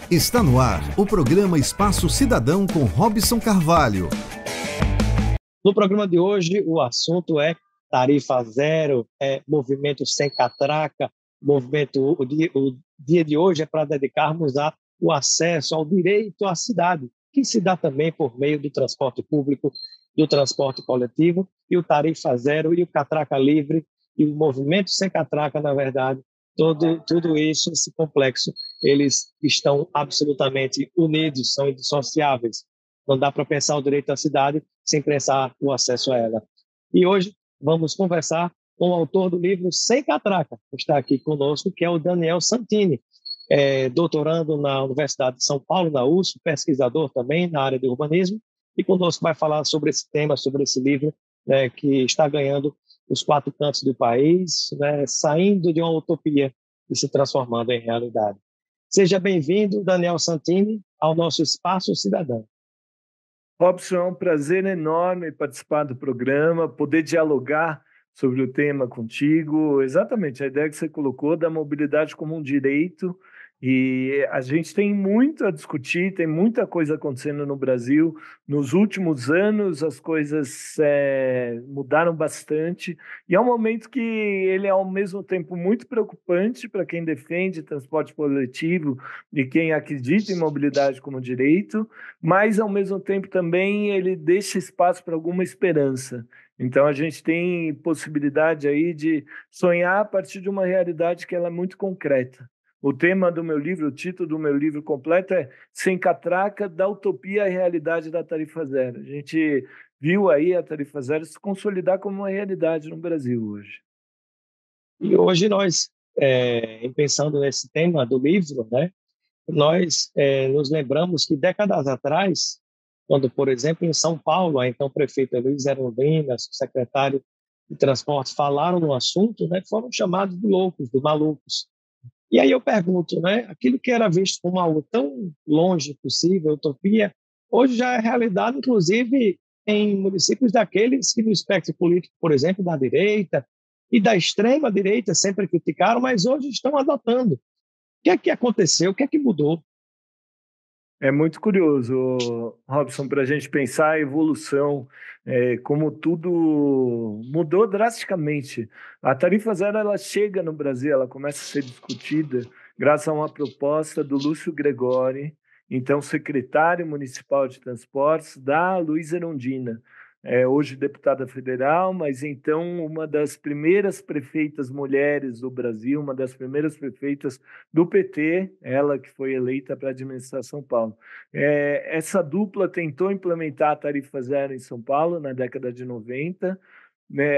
Está no ar o programa Espaço Cidadão com Robson Carvalho. No programa de hoje, o assunto é tarifa zero, movimento sem catraca. O dia de hoje é para dedicarmos o acesso ao direito à cidade, que se dá também por meio do transporte público, do transporte coletivo, e o tarifa zero e o catraca livre, e o movimento sem catraca, na verdade, tudo isso, esse complexo, eles estão absolutamente unidos, são indissociáveis. Não dá para pensar o direito à cidade sem pensar o acesso a ela. E hoje vamos conversar com o autor do livro Sem Catraca, que está aqui conosco, que é o Daniel Santini, doutorando na Universidade de São Paulo, na USP, pesquisador também na área de urbanismo, e conosco vai falar sobre esse tema, sobre esse livro, que está ganhando os quatro cantos do país, saindo de uma utopia e se transformando em realidade. Seja bem-vindo, Daniel Santini, ao nosso Espaço Cidadão. Robson, é um prazer enorme participar do programa, poder dialogar sobre o tema contigo. Exatamente, a ideia que você colocou da mobilidade como um direito, e a gente tem muito a discutir, tem muita coisa acontecendo no Brasil. Nos últimos anos as coisas mudaram bastante, e é um momento que ele é ao mesmo tempo muito preocupante para quem defende transporte coletivo e quem acredita em mobilidade como direito, mas ao mesmo tempo também ele deixa espaço para alguma esperança. Então a gente tem possibilidade aí de sonhar a partir de uma realidade que ela é muito concreta. O tema do meu livro, o título do meu livro completo é Sem Catraca, da Utopia à Realidade da Tarifa Zero. A gente viu aí a Tarifa Zero se consolidar como uma realidade no Brasil hoje. E hoje nós, pensando nesse tema do livro, nós nos lembramos que décadas atrás, quando, por exemplo, em São Paulo, a então prefeita Luiz Erundina, secretário de Transportes, falaram no assunto, foram chamados de loucos, de malucos. E aí eu pergunto, aquilo que era visto como algo tão longe possível, utopia, hoje já é realidade, inclusive em municípios daqueles que no espectro político, por exemplo, da direita e da extrema direita sempre criticaram, mas hoje estão adotando. O que é que aconteceu? O que é que mudou? É muito curioso, Robson, para a gente pensar a evolução, como tudo mudou drasticamente. A tarifa zero ela chega no Brasil, ela começa a ser discutida graças a uma proposta do Lúcio Gregori, então secretário municipal de transportes da Luiz Erundina, hoje deputada federal, mas então uma das primeiras prefeitas mulheres do Brasil, uma das primeiras prefeitas do PT, ela que foi eleita para administrar São Paulo. Essa dupla tentou implementar a tarifa zero em São Paulo na década de 90.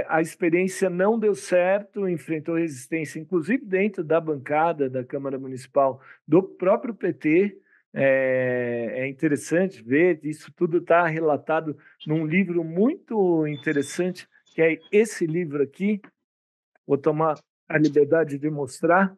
A experiência não deu certo, enfrentou resistência, inclusive dentro da bancada da Câmara Municipal do próprio PT. É interessante ver, isso tudo está relatado num livro muito interessante, que é esse livro aqui. Vou tomar a liberdade de mostrar.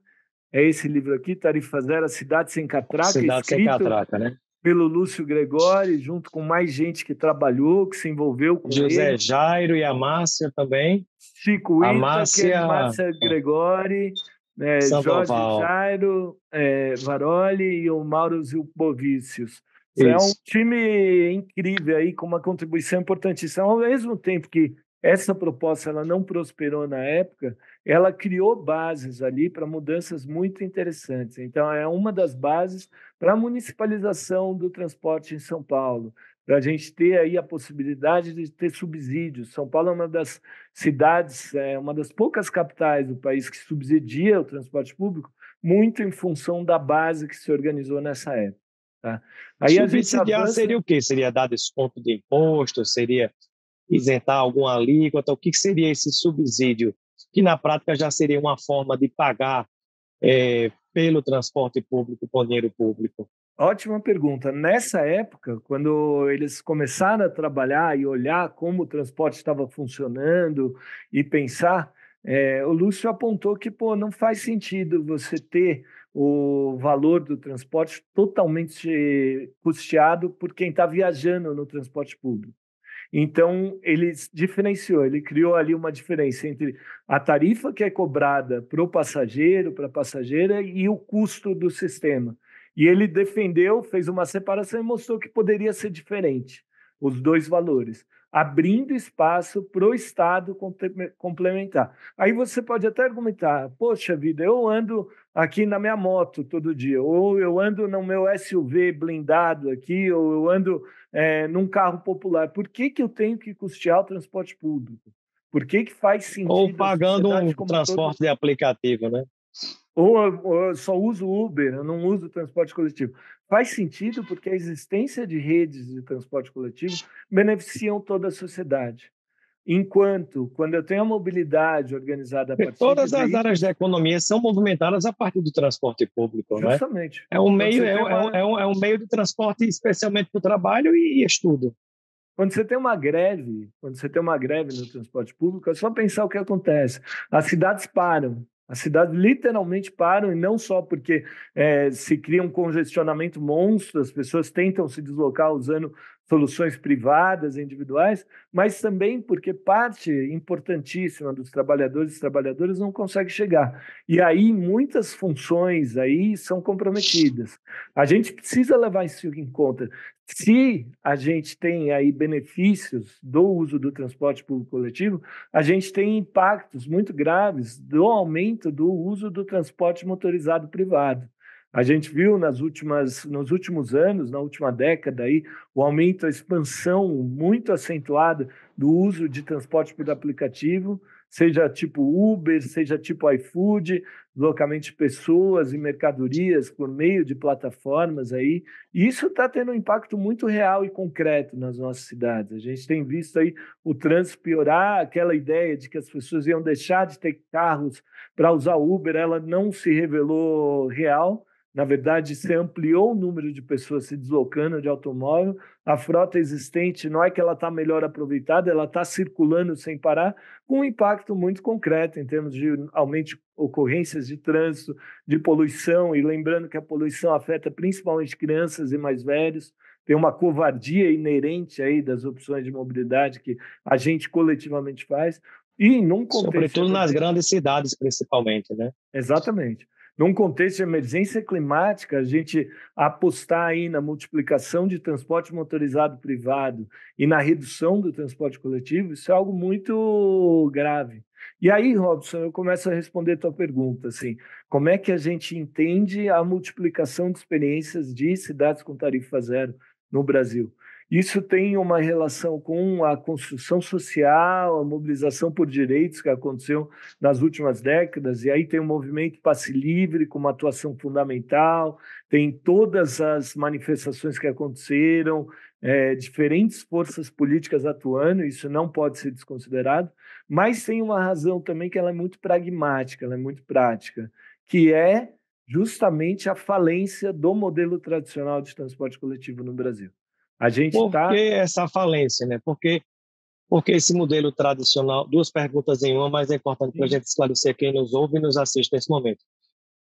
É esse livro aqui, Tarifa Zero, A Cidade Sem Catraca, Cidade Sem Catraca, né? Pelo Lúcio Gregori, junto com mais gente que trabalhou, que se envolveu com José ele. Jairo e a Márcia também. Chico A Ita, Márcia... Márcia Gregori, Jorge Jairo, Varoli e o Mauro Zilpovicius. É um time incrível aí, com uma contribuição importantíssima. Ao mesmo tempo que essa proposta ela não prosperou na época, ela criou bases ali para mudanças muito interessantes. Então, é uma das bases para a municipalização do transporte em São Paulo, para a gente ter aí a possibilidade de ter subsídios. São Paulo é uma das cidades, uma das poucas capitais do país que subsidia o transporte público, muito em função da base que se organizou nessa época. Tá? Aí subsidiar seria o quê? Seria dar desconto de imposto? Seria isentar alguma alíquota? O que seria esse subsídio? Que na prática já seria uma forma de pagar pelo transporte público com dinheiro público. Ótima pergunta. Nessa época, quando eles começaram a trabalhar e olhar como o transporte estava funcionando e pensar, o Lúcio apontou que não faz sentido você ter o valor do transporte totalmente custeado por quem está viajando no transporte público. Então, ele diferenciou, ele criou ali uma diferença entre a tarifa que é cobrada para o passageiro, para a passageira, e o custo do sistema. E ele defendeu, fez uma separação e mostrou que poderia ser diferente, os dois valores, abrindo espaço para o Estado complementar. Aí você pode até argumentar, poxa vida, eu ando aqui na minha moto todo dia, ou eu ando no meu SUV blindado aqui, ou eu ando num carro popular. Por que eu tenho que custear o transporte público? Por que faz sentido Ou pagando um como transporte de aplicativo, né? Ou eu só uso Uber, eu não uso transporte coletivo. Faz sentido porque a existência de redes de transporte coletivo beneficiam toda a sociedade. Enquanto, quando eu tenho a mobilidade organizada a Porque partir de todas as áreas veículos, da economia são movimentadas a partir do transporte público, né? justamente, É um quando meio, você tem uma, é um meio de transporte especialmente para o trabalho e estudo. quando você tem uma greve, quando você tem uma greve no transporte público, é só pensar o que acontece. As cidades param. As cidades literalmente param, e não só porque se cria um congestionamento monstro, as pessoas tentam se deslocar usando soluções privadas, individuais, mas também porque parte importantíssima dos trabalhadores e trabalhadoras não consegue chegar. E aí muitas funções aí são comprometidas. A gente precisa levar isso em conta. Se a gente tem aí benefícios do uso do transporte público coletivo, a gente tem impactos muito graves do aumento do uso do transporte motorizado privado. A gente viu nos últimos anos, na última década, aí, o aumento, a expansão muito acentuada do uso de transporte por aplicativo, seja tipo Uber, seja tipo iFood, deslocamento de pessoas e mercadorias por meio de plataformas aí. E isso está tendo um impacto muito real e concreto nas nossas cidades. A gente tem visto aí o trânsito piorar, aquela ideia de que as pessoas iam deixar de ter carros para usar Uber, ela não se revelou real. Na verdade, se ampliou o número de pessoas se deslocando de automóvel. A frota existente não é que ela está melhor aproveitada, ela está circulando sem parar, com um impacto muito concreto em termos de aumento de ocorrências de trânsito, de poluição, e lembrando que a poluição afeta principalmente crianças e mais velhos. Tem uma covardia inerente aí das opções de mobilidade que a gente coletivamente faz. E num contexto Sobretudo nas grandes cidades, principalmente, né? Exatamente. Num contexto de emergência climática, a gente apostar aí na multiplicação de transporte motorizado privado e na redução do transporte coletivo, isso é algo muito grave. E aí, Robson, eu começo a responder a tua pergunta, assim, como é que a gente entende a multiplicação de experiências de cidades com tarifa zero no Brasil? Isso tem uma relação com a construção social, a mobilização por direitos que aconteceu nas últimas décadas, e aí tem o movimento Passe Livre com uma atuação fundamental, tem todas as manifestações que aconteceram, diferentes forças políticas atuando, isso não pode ser desconsiderado, mas tem uma razão também que ela é muito pragmática, ela é muito prática, que é justamente a falência do modelo tradicional de transporte coletivo no Brasil. A gente Por que está... essa falência, né? Porque esse modelo tradicional, duas perguntas em uma, mas é importante para a gente esclarecer quem nos ouve e nos assiste nesse momento.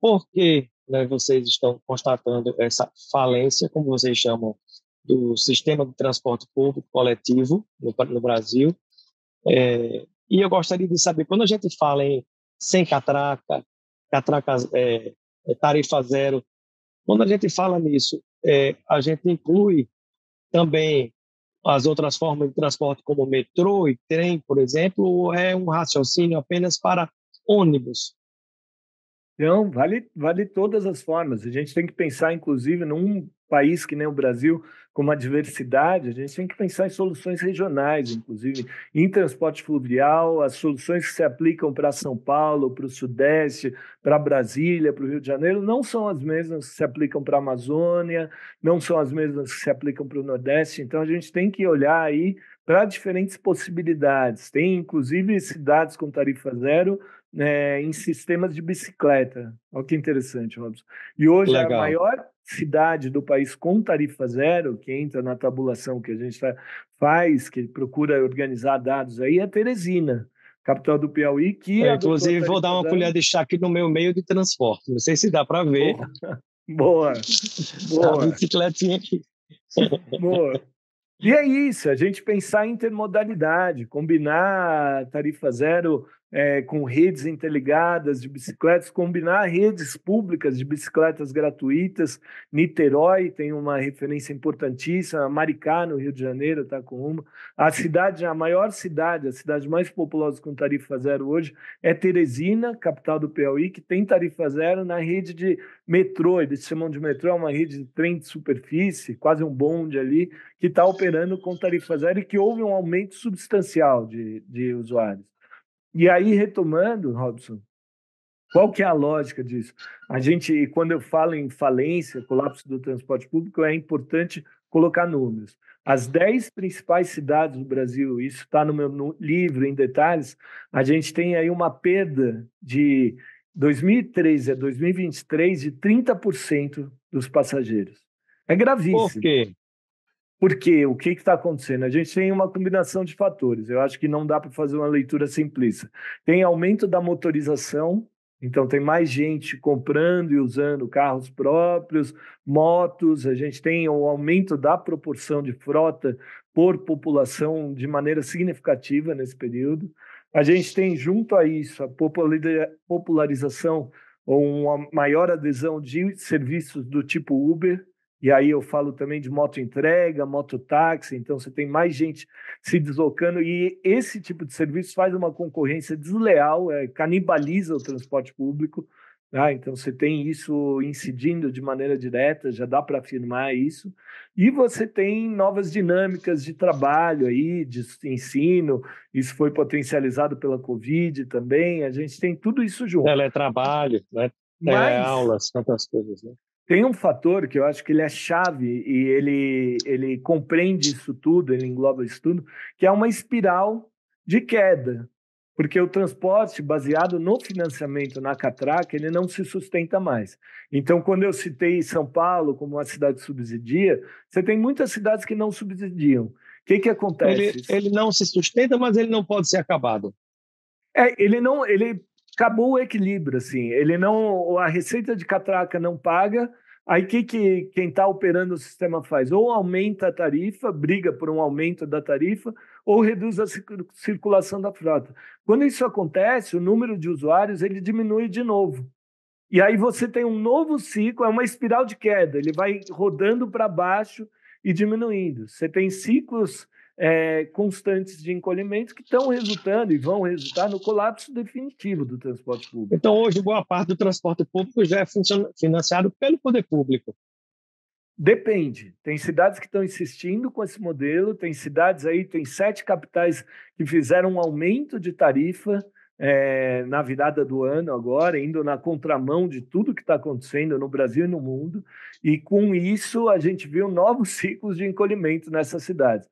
Por que, né, vocês estão constatando essa falência, como vocês chamam, do sistema de transporte público coletivo no Brasil? E eu gostaria de saber, quando a gente fala em sem catraca, tarifa zero, quando a gente fala nisso, a gente inclui também as outras formas de transporte, como metrô e trem, por exemplo, ou é um raciocínio apenas para ônibus? Então, vale todas as formas. A gente tem que pensar, inclusive, num país que nem o Brasil, com uma diversidade, a gente tem que pensar em soluções regionais, inclusive em transporte fluvial, as soluções que se aplicam para São Paulo, para o Sudeste, para Brasília, para o Rio de Janeiro, não são as mesmas que se aplicam para a Amazônia, não são as mesmas que se aplicam para o Nordeste. Então, a gente tem que olhar aí para diferentes possibilidades. Tem, inclusive, cidades com tarifa zero, em sistemas de bicicleta. Olha que interessante, Robson. E hoje a Legal. maior cidade do país com tarifa zero, que entra na tabulação que a gente faz, que procura organizar dados aí, é Teresina, capital do Piauí, que adotou a Inclusive, vou dar tarifa uma zero. colher de chá aqui no meu meio de transporte. Não sei se dá para ver. Boa, boa. A bicicletinha aqui. Boa. E é isso, a gente pensar em intermodalidade, combinar tarifa zero com redes interligadas de bicicletas, combinar redes públicas de bicicletas gratuitas. Niterói tem uma referência importantíssima, Maricá, no Rio de Janeiro, está com uma. A maior cidade, a cidade mais populosa com tarifa zero hoje é Teresina, capital do Piauí, que tem tarifa zero na rede de metrô, eles chamam de metrô, é uma rede de trem de superfície, quase um bonde ali, que está operando com tarifa zero e que houve um aumento substancial de usuários. E aí, retomando, Robson, qual que é a lógica disso? A gente, quando eu falo em falência, colapso do transporte público, é importante colocar números. As 10 principais cidades do Brasil, isso está no meu livro em detalhes, a gente tem aí uma perda de 2013 a 2023 de 30% dos passageiros. É Por gravíssimo. quê? Porque o que está acontecendo? A gente tem uma combinação de fatores. Eu acho que não dá para fazer uma leitura simplista. Tem aumento da motorização, então tem mais gente comprando e usando carros próprios, motos. A gente tem o aumento da proporção de frota por população de maneira significativa nesse período. A gente tem, junto a isso, a popularização ou uma maior adesão de serviços do tipo Uber. E aí eu falo também de moto-entrega, mototáxi, então você tem mais gente se deslocando e esse tipo de serviço faz uma concorrência desleal, canibaliza o transporte público, tá? Então você tem isso incidindo de maneira direta, já dá para afirmar isso. E você tem novas dinâmicas de trabalho aí, de ensino, isso foi potencializado pela Covid também, a gente tem tudo isso junto. Teletrabalho, né? Aulas, tantas coisas, né? Tem um fator que eu acho que ele é chave e ele compreende isso tudo, ele engloba isso tudo, que é uma espiral de queda, porque o transporte baseado no financiamento na catraca, ele não se sustenta mais. Então, quando eu citei São Paulo como uma cidade que subsidia, você tem muitas cidades que não subsidiam. O que acontece? Ele não se sustenta, mas ele não pode ser acabado. Ele acabou o equilíbrio, assim. Ele não, a receita de catraca não paga. Aí que quem está operando o sistema faz? Ou aumenta a tarifa, briga por um aumento da tarifa, ou reduz a circulação da frota. Quando isso acontece, o número de usuários ele diminui de novo. E aí você tem um novo ciclo, é uma espiral de queda. Ele vai rodando para baixo e diminuindo. Você tem ciclos constantes de encolhimento que estão resultando e vão resultar no colapso definitivo do transporte público. Então, hoje, boa parte do transporte público já é financiado pelo poder público. Depende. Tem cidades que estão insistindo com esse modelo, tem cidades aí, tem 7 capitais que fizeram um aumento de tarifa na virada do ano agora, indo na contramão de tudo que está acontecendo no Brasil e no mundo, e com isso a gente viu novos ciclos de encolhimento nessas cidades.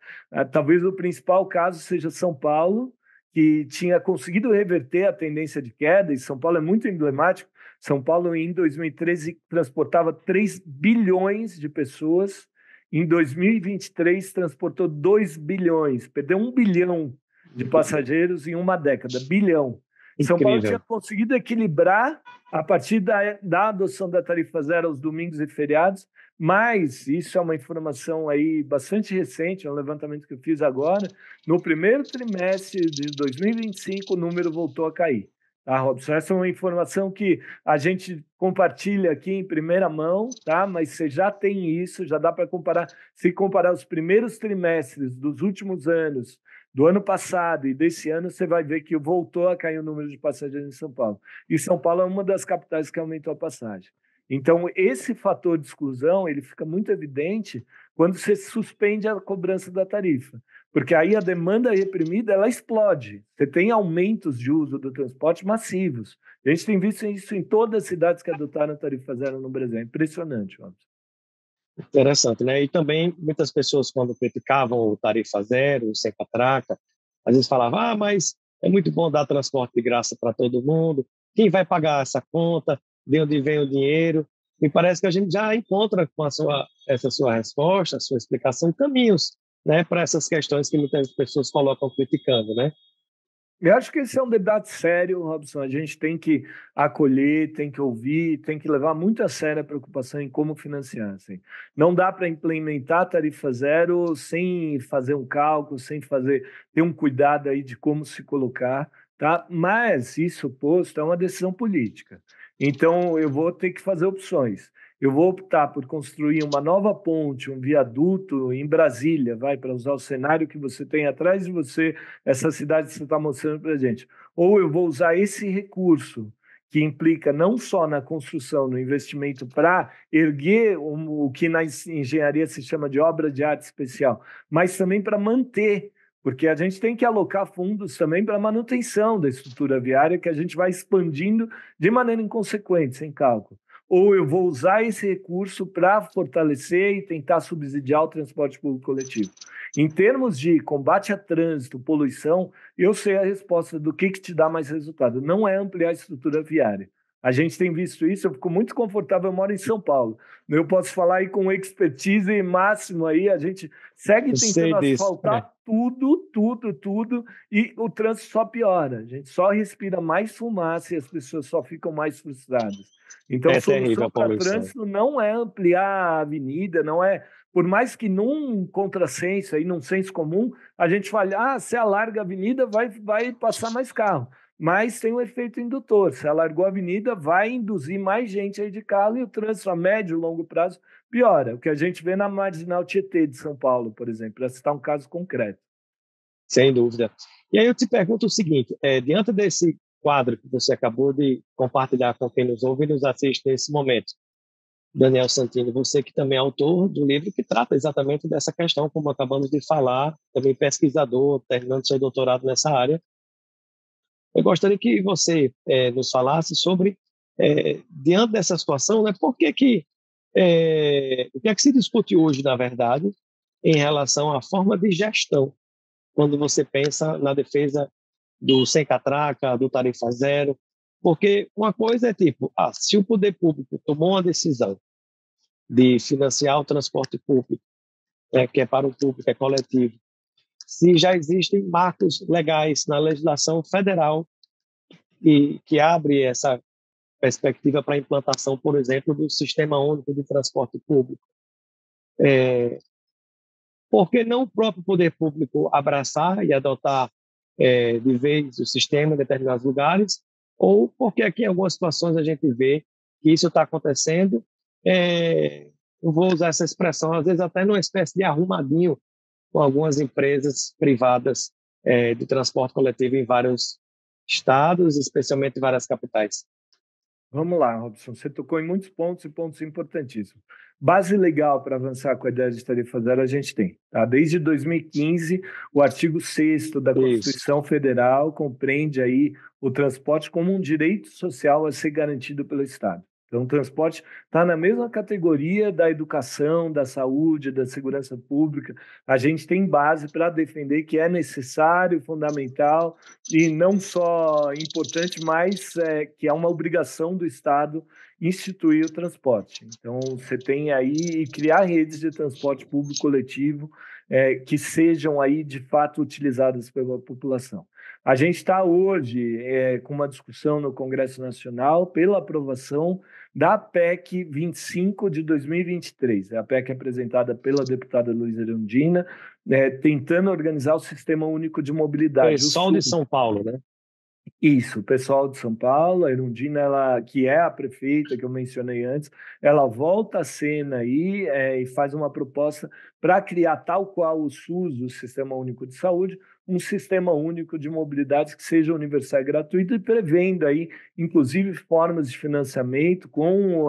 Talvez o principal caso seja São Paulo, que tinha conseguido reverter a tendência de queda, e São Paulo é muito emblemático. São Paulo, em 2013, transportava 3 bilhões de pessoas, em 2023 transportou 2 bilhões, perdeu 1 bilhão de passageiros em uma década, bilhão. Incrível. São Paulo tinha conseguido equilibrar a partir da adoção da tarifa zero aos domingos e feriados, mas isso é uma informação aí bastante recente, é um levantamento que eu fiz agora. No primeiro trimestre de 2025, o número voltou a cair. Tá, Robson? Essa é uma informação que a gente compartilha aqui em primeira mão, tá? Mas você já tem isso, já dá para comparar. Se comparar os primeiros trimestres dos últimos anos, do ano passado e desse ano, você vai ver que voltou a cair o número de passageiros em São Paulo. E São Paulo é uma das capitais que aumentou a passagem. Então, esse fator de exclusão ele fica muito evidente quando você suspende a cobrança da tarifa. Porque aí a demanda reprimida ela explode. Você tem aumentos de uso do transporte massivos. A gente tem visto isso em todas as cidades que adotaram a tarifa zero no Brasil. É impressionante, Robson. Interessante, né? E também muitas pessoas, quando criticavam o tarifa zero, sem catraca, às vezes falavam, mas é muito bom dar transporte de graça para todo mundo, quem vai pagar essa conta, de onde vem o dinheiro? Me parece que a gente já encontra com essa sua resposta, a sua explicação, caminhos, né, para essas questões que muitas pessoas colocam criticando, né? Eu acho que esse é um debate sério, Robson. A gente tem que acolher, tem que ouvir, tem que levar muito a sério a preocupação em como financiar. Assim. Não dá para implementar a tarifa zero sem fazer um cálculo, sem ter um cuidado aí de como se colocar, tá? Mas isso posto é uma decisão política. Então eu vou ter que fazer opções. Eu vou optar por construir uma nova ponte, um viaduto em Brasília, vai para usar o cenário que você tem atrás de você, essa cidade que você está mostrando para a gente. Ou eu vou usar esse recurso, que implica não só na construção, no investimento para erguer o que na engenharia se chama de obra de arte especial, mas também para manter, porque a gente tem que alocar fundos também para manutenção da estrutura viária, que a gente vai expandindo de maneira inconsequente, sem cálculo. Ou eu vou usar esse recurso para fortalecer e tentar subsidiar o transporte público coletivo. Em termos de combate a trânsito, poluição, eu sei a resposta do que te dá mais resultado. Não é ampliar a estrutura viária. A gente tem visto isso, eu fico muito confortável, eu moro em São Paulo. Eu posso falar aí com expertise máximo aí, a gente segue Eu sei tentando disso. asfaltar tudo, e o trânsito só piora. A gente só respira mais fumaça e as pessoas só ficam mais frustradas. Então, É terrível solução a para poluição. trânsito não é ampliar a avenida, não é. Por mais que num contrassenso, aí, num senso comum, a gente fale, se alarga a avenida, vai passar mais carro. Mas tem um efeito indutor. Se alargou a avenida, vai induzir mais gente aí de carro e o trânsito a médio e longo prazo piora. O que a gente vê na Marginal Tietê de São Paulo, por exemplo, para citar um caso concreto. Sem dúvida. E aí eu te pergunto o seguinte, diante desse quadro que você acabou de compartilhar com quem nos ouve e nos assiste nesse momento, Daniel Santini, você que também é autor do livro que trata exatamente dessa questão, como acabamos de falar, também pesquisador, terminando seu doutorado nessa área, eu gostaria que você nos falasse sobre, diante dessa situação, né, o que é que se discute hoje, na verdade, em relação à forma de gestão quando você pensa na defesa do sem catraca, do tarifa zero, porque uma coisa é tipo, se o poder público tomou uma decisão de financiar o transporte público, que é para o público, é coletivo, se já existem marcos legais na legislação federal e que abre essa perspectiva para a implantação, por exemplo, do Sistema Único de Transporte Público. Por que não o próprio poder público abraçar e adotar de vez o sistema em determinados lugares, ou porque aqui em algumas situações a gente vê que isso está acontecendo, eu vou usar essa expressão, às vezes até numa espécie de arrumadinho com algumas empresas privadas de transporte coletivo em vários estados, especialmente em várias capitais. Vamos lá, Robson. Você tocou em muitos pontos e pontos importantíssimos. Base legal para avançar com a ideia de tarifa zero a gente tem. Tá? Desde 2015, o artigo 6º da Isso. Constituição Federal compreende aí o transporte como um direito social a ser garantido pelo Estado. Então, o transporte está na mesma categoria da educação, da saúde, da segurança pública. A gente tem base para defender que é necessário, fundamental e não só importante, mas que é uma obrigação do Estado instituir o transporte. Então, você tem aí criar redes de transporte público coletivo que sejam aí de fato utilizadas pela população. A gente está hoje com uma discussão no Congresso Nacional pela aprovação da PEC 25 de 2023. A PEC apresentada pela deputada Luísa Erundina, tentando organizar o Sistema Único de Mobilidade. Pessoal de São Paulo, né? Isso, o pessoal de São Paulo, a Erundina, ela, que é a prefeita que eu mencionei antes, ela volta à cena aí e faz uma proposta para criar, tal qual o SUS, o Sistema Único de Saúde, um sistema único de mobilidade que seja universal e gratuito e prevendo aí, inclusive, formas de financiamento com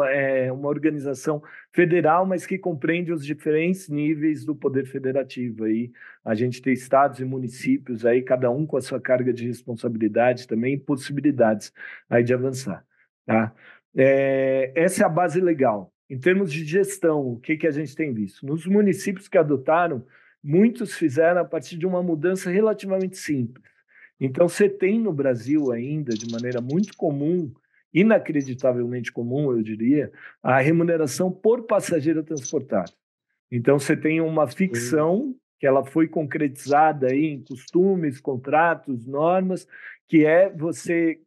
uma organização federal, mas que compreende os diferentes níveis do poder federativo aí. A gente tem estados e municípios aí, cada um com a sua carga de responsabilidade também, possibilidades aí de avançar, tá? Essa é a base legal. Em termos de gestão, o que a gente tem visto? Nos municípios que adotaram, muitos fizeram a partir de uma mudança relativamente simples. Então, você tem no Brasil ainda, de maneira muito comum, inacreditavelmente comum, eu diria, a remuneração por passageiro transportado. Então, você tem uma ficção que ela foi concretizada aí em costumes, contratos, normas, que é você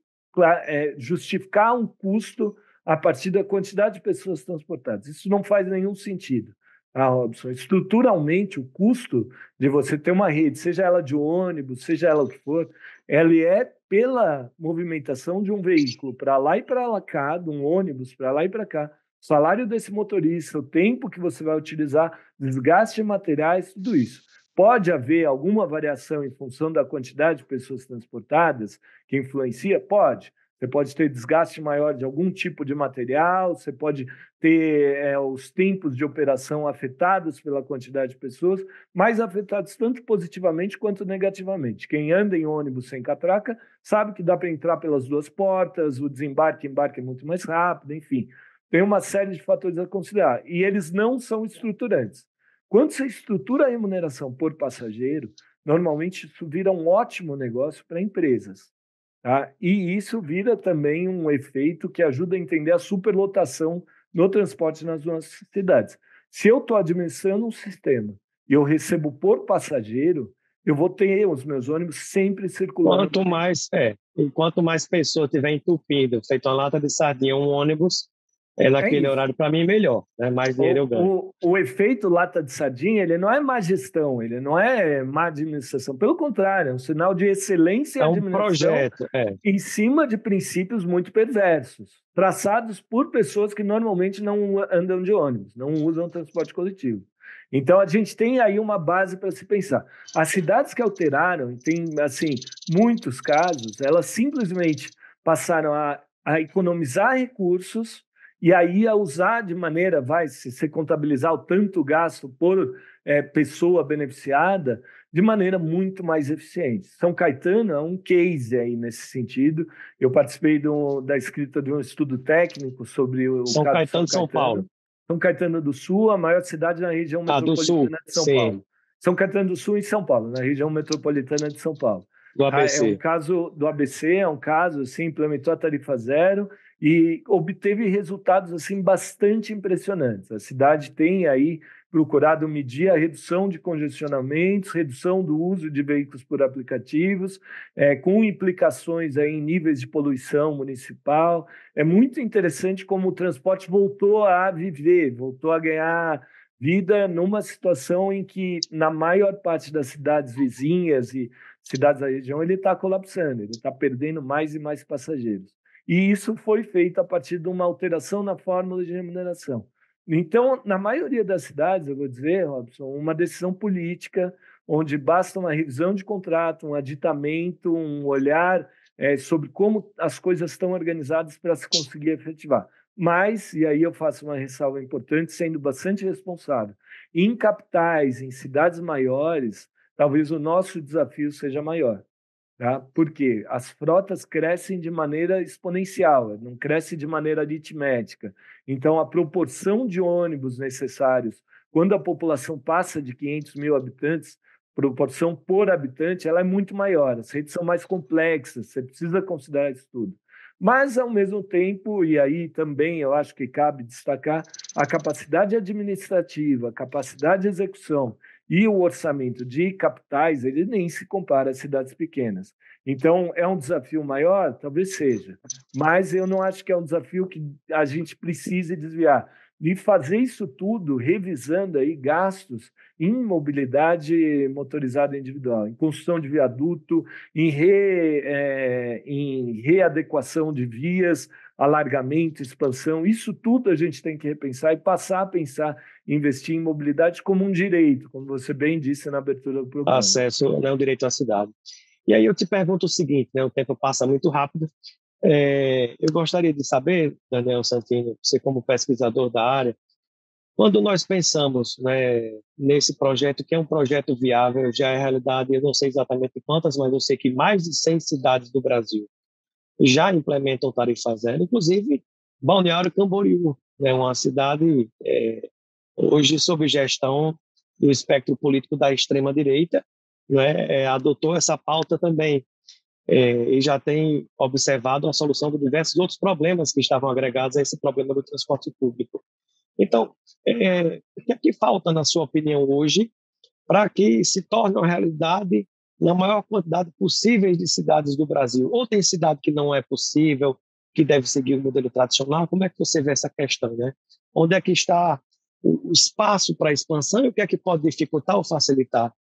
justificar um custo a partir da quantidade de pessoas transportadas. Isso não faz nenhum sentido, tá, Robson? Estruturalmente, o custo de você ter uma rede, seja ela de ônibus, seja ela o que for, ela é pela movimentação de um veículo para lá e para cá, de um ônibus para lá e para cá, o salário desse motorista, o tempo que você vai utilizar, desgaste de materiais, tudo isso. Pode haver alguma variação em função da quantidade de pessoas transportadas que influencia? Pode. Você pode ter desgaste maior de algum tipo de material, você pode ter os tempos de operação afetados pela quantidade de pessoas, mas afetados tanto positivamente quanto negativamente. Quem anda em ônibus sem catraca sabe que dá para entrar pelas duas portas, o desembarque e embarque é muito mais rápido, enfim. Tem uma série de fatores a considerar. E eles não são estruturantes. Quando você estrutura a remuneração por passageiro, normalmente isso vira um ótimo negócio para empresas. Tá? E isso vira também um efeito que ajuda a entender a superlotação no transporte nas nossas cidades. Se eu estou administrando um sistema e eu recebo por passageiro, eu vou ter os meus ônibus sempre circulando. Quanto mais pessoa tiver entupido, feito uma lata de sardinha, um ônibus, naquele horário, para mim, melhor. Né? Mais dinheiro eu ganho. O efeito lata de sardinha, ele não é má gestão, ele não é má administração. Pelo contrário, é um sinal de excelência em administração projeto, em cima de princípios muito perversos, traçados por pessoas que normalmente não andam de ônibus, não usam transporte coletivo. Então, a gente tem aí uma base para se pensar. As cidades que alteraram, e tem assim, muitos casos, elas simplesmente passaram a economizar recursos e aí a usar de maneira, se você contabilizar o tanto gasto por pessoa beneficiada, de maneira muito mais eficiente. São Caetano é um case aí nesse sentido. Eu participei da escrita de um estudo técnico sobre o São caso Caetano de São Paulo. São Caetano do Sul, a maior cidade na região metropolitana de São Paulo. São Caetano do Sul e São Paulo, na região metropolitana de São Paulo. Do ABC. É um caso do ABC, é um caso assim, implementou a tarifa zero e obteve resultados assim bastante impressionantes. A cidade tem aí procurado medir a redução de congestionamentos, redução do uso de veículos por aplicativos, com implicações aí em níveis de poluição municipal. É muito interessante como o transporte voltou a viver, voltou a ganhar vida numa situação em que, na maior parte das cidades vizinhas e cidades da região, ele está colapsando, ele está perdendo mais e mais passageiros. E isso foi feito a partir de uma alteração na fórmula de remuneração. Então, na maioria das cidades, eu vou dizer, Robson, uma decisão política, onde basta uma revisão de contrato, um aditamento, um olhar sobre como as coisas estão organizadas para se conseguir efetivar. Mas, e aí eu faço uma ressalva importante, sendo bastante responsável, em capitais, em cidades maiores, talvez o nosso desafio seja maior. Tá? Porque as frotas crescem de maneira exponencial, não cresce de maneira aritmética. Então, a proporção de ônibus necessários, quando a população passa de 500 mil habitantes, proporção por habitante, ela é muito maior. As redes são mais complexas, você precisa considerar isso tudo. Mas, ao mesmo tempo, e aí também eu acho que cabe destacar, a capacidade administrativa, a capacidade de execução e o orçamento de capitais, ele nem se compara às cidades pequenas. Então, é um desafio maior? Talvez seja. Mas eu não acho que é um desafio que a gente precise desviar. E fazer isso tudo revisando aí gastos em mobilidade motorizada individual, em construção de viaduto, em readequação de vias, alargamento, expansão. Isso tudo a gente tem que repensar e passar a pensar em investir em mobilidade como um direito, como você bem disse na abertura do programa. Acesso, né, o direito à cidade. E aí eu te pergunto o seguinte, né, o tempo passa muito rápido. Eu gostaria de saber, Daniel Santini, você como pesquisador da área, quando nós pensamos, né, nesse projeto, que é um projeto viável, já é realidade, eu não sei exatamente quantas, mas eu sei que mais de 100 cidades do Brasil já implementam tarifa zero, inclusive Balneário Camboriú, né, uma cidade hoje sob gestão do espectro político da extrema-direita, né, adotou essa pauta também. E já tem observado a solução de diversos outros problemas que estavam agregados a esse problema do transporte público. Então, o que é que falta, na sua opinião, hoje, para que se torne uma realidade na maior quantidade possível de cidades do Brasil. Ou tem cidade que não é possível, que deve seguir o modelo tradicional? Como é que você vê essa questão, né? Onde é que está o espaço para a expansão e o que é que pode dificultar ou facilitar?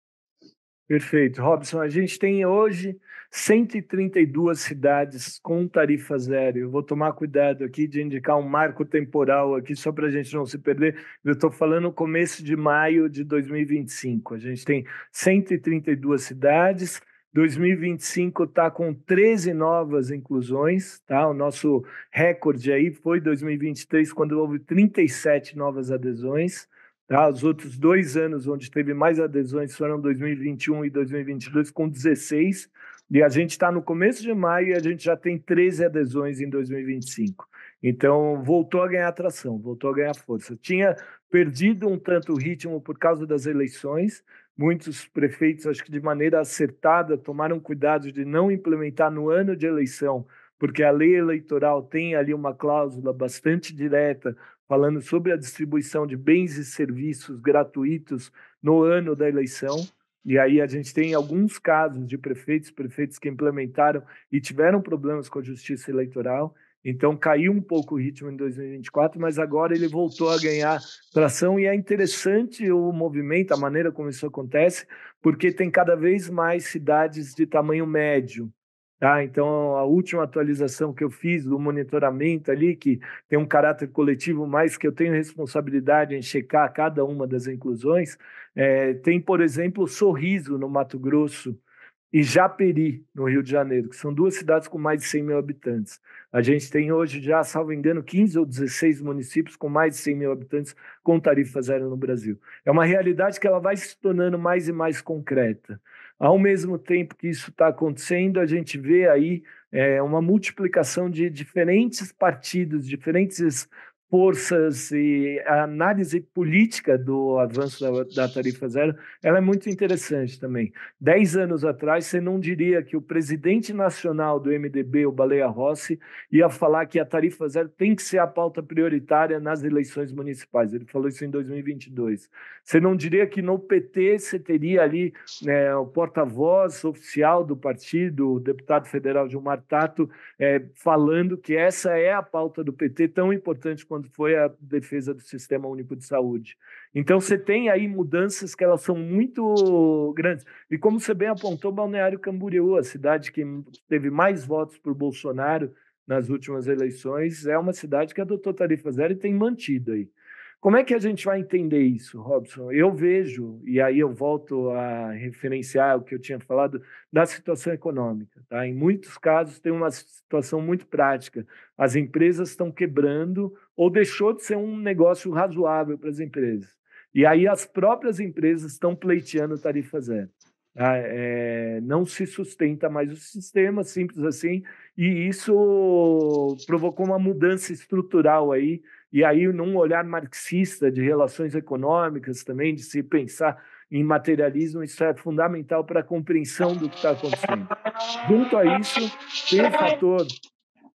Perfeito, Robson. A gente tem hoje 132 cidades com tarifa zero. Eu vou tomar cuidado aqui de indicar um marco temporal aqui, só para a gente não se perder. Eu estou falando começo de maio de 2025. A gente tem 132 cidades. 2025 está com 13 novas inclusões, tá? O nosso recorde aí foi 2023, quando houve 37 novas adesões. Tá? Os outros 2 anos onde teve mais adesões foram 2021 e 2022, com 16. E a gente está no começo de maio e a gente já tem 13 adesões em 2025. Então, voltou a ganhar atração, voltou a ganhar força. Tinha perdido um tanto o ritmo por causa das eleições. Muitos prefeitos, acho que de maneira acertada, tomaram cuidado de não implementar no ano de eleição, porque a lei eleitoral tem ali uma cláusula bastante direta falando sobre a distribuição de bens e serviços gratuitos no ano da eleição. E aí a gente tem alguns casos de prefeitos que implementaram e tiveram problemas com a justiça eleitoral. Então caiu um pouco o ritmo em 2024, mas agora ele voltou a ganhar tração e é interessante o movimento, a maneira como isso acontece, porque tem cada vez mais cidades de tamanho médio. Tá? Então, a última atualização que eu fiz do monitoramento ali, que tem um caráter coletivo, mas que eu tenho responsabilidade em checar cada uma das inclusões, tem, por exemplo, Sorriso, no Mato Grosso, e Japeri, no Rio de Janeiro, que são 2 cidades com mais de 100 mil habitantes. A gente tem hoje já, salvo engano, 15 ou 16 municípios com mais de 100 mil habitantes com tarifa zero no Brasil. É uma realidade que ela vai se tornando mais e mais concreta. Ao mesmo tempo que isso está acontecendo, a gente vê aí uma multiplicação de diferentes partidos, diferentes forças, e a análise política do avanço da tarifa zero, ela é muito interessante também. 10 anos atrás, você não diria que o presidente nacional do MDB, o Baleia Rossi, ia falar que a tarifa zero tem que ser a pauta prioritária nas eleições municipais. Ele falou isso em 2022. Você não diria que no PT você teria ali o porta-voz oficial do partido, o deputado federal Gilmar Tato, falando que essa é a pauta do PT, tão importante quanto foi a defesa do Sistema Único de Saúde. Então, você tem aí mudanças que elas são muito grandes. E como você bem apontou, Balneário Camboriú, a cidade que teve mais votos por Bolsonaro nas últimas eleições, é uma cidade que adotou tarifa zero e tem mantido aí. Como é que a gente vai entender isso, Robson? Eu vejo, e aí eu volto a referenciar o que eu tinha falado da situação econômica. Tá? Em muitos casos tem uma situação muito prática. As empresas estão quebrando ou deixou de ser um negócio razoável para as empresas. E aí as próprias empresas estão pleiteando tarifa zero. Não se sustenta mais o sistema, simples assim, e isso provocou uma mudança estrutural aí, e aí num olhar marxista de relações econômicas também, de se pensar em materialismo, isso é fundamental para a compreensão do que está acontecendo. Junto a isso, tem um fator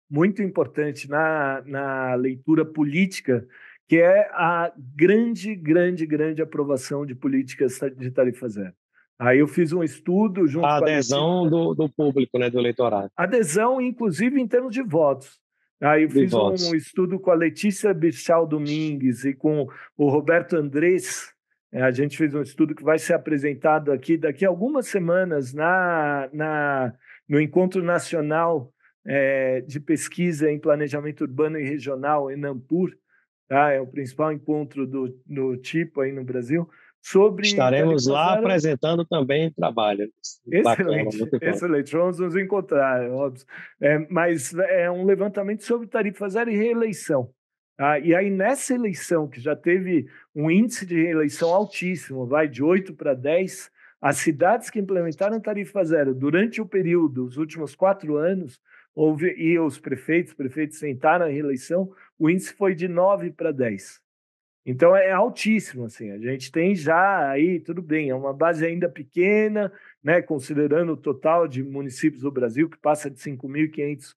muito importante na leitura política, que é a grande aprovação de políticas de tarifa zero. Aí eu fiz um estudo junto A com a adesão Letícia. do público, né, do eleitorado, Adesão, inclusive, em termos de votos. Aí eu de fiz um votos. estudo com a Letícia Birchal Domingues e com o Roberto Andrés. A gente fez um estudo que vai ser apresentado aqui daqui a algumas semanas no Encontro Nacional de Pesquisa em Planejamento Urbano e Regional, Enampur. Tá? É o principal encontro do tipo aí no Brasil, sobre Estaremos tarifa lá zero. apresentando também trabalho. Bacana, Excelente, muito bom. excelente. Vamos nos encontrar, óbvio. Mas é um levantamento sobre tarifa zero e reeleição. Tá? E aí, nessa eleição, que já teve um índice de reeleição altíssimo, vai de 8 para 10, as cidades que implementaram tarifa zero durante o período, os últimos 4 anos, e os prefeitos sentaram a reeleição, o índice foi de 9 para 10. Então é altíssimo, assim. A gente tem já aí, tudo bem, é uma base ainda pequena, né, considerando o total de municípios do Brasil, que passa de 5.500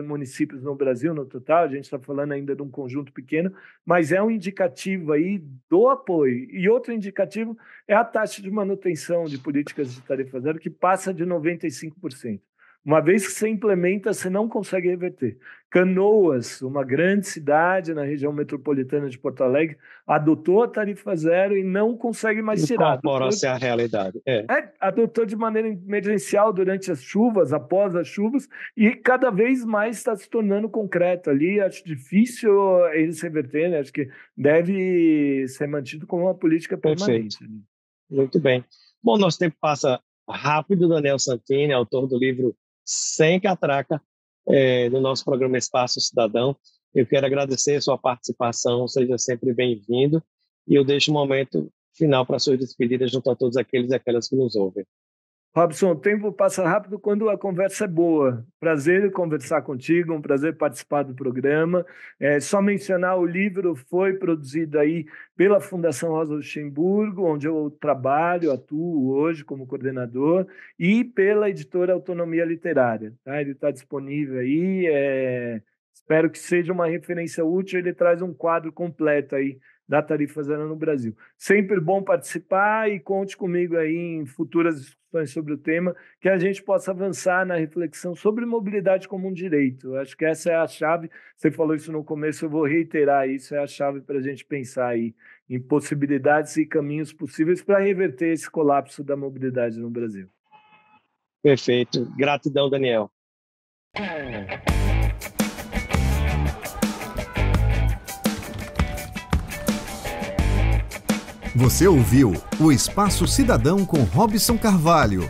municípios no Brasil no total. A gente está falando ainda de um conjunto pequeno, mas é um indicativo aí do apoio. E outro indicativo é a taxa de manutenção de políticas de tarifa zero, que passa de 95%. Uma vez que você implementa, você não consegue reverter. Canoas, uma grande cidade na região metropolitana de Porto Alegre, adotou a tarifa zero e não consegue mais tirar. Incorpora-se à realidade. Adotou de maneira emergencial durante as chuvas, após as chuvas, e cada vez mais está se tornando concreto ali. Acho difícil eles reverterem, acho que deve ser mantido como uma política permanente. Perfeito. Muito bem. Bom, nosso tempo passa rápido. Daniel Santini, autor do livro Sem Catraca, no nosso programa Espaço Cidadão. Eu quero agradecer a sua participação, seja sempre bem-vindo, e eu deixo um momento final para suas despedidas junto a todos aqueles e aquelas que nos ouvem. Robson, o tempo passa rápido quando a conversa é boa. Prazer conversar contigo, um prazer participar do programa. Só mencionar, o livro foi produzido aí pela Fundação Rosa Luxemburgo, onde eu trabalho, atuo hoje como coordenador, e pela editora Autonomia Literária. Tá? Ele está disponível aí, espero que seja uma referência útil. Ele traz um quadro completo aí da tarifa zero no Brasil. Sempre bom participar, e conte comigo aí em futuras discussões sobre o tema, que a gente possa avançar na reflexão sobre mobilidade como um direito. Eu acho que essa é a chave. Você falou isso no começo, eu vou reiterar isso, é a chave para a gente pensar aí em possibilidades e caminhos possíveis para reverter esse colapso da mobilidade no Brasil. Perfeito. Gratidão, Daniel. Você ouviu o Espaço Cidadão com Robson Carvalho.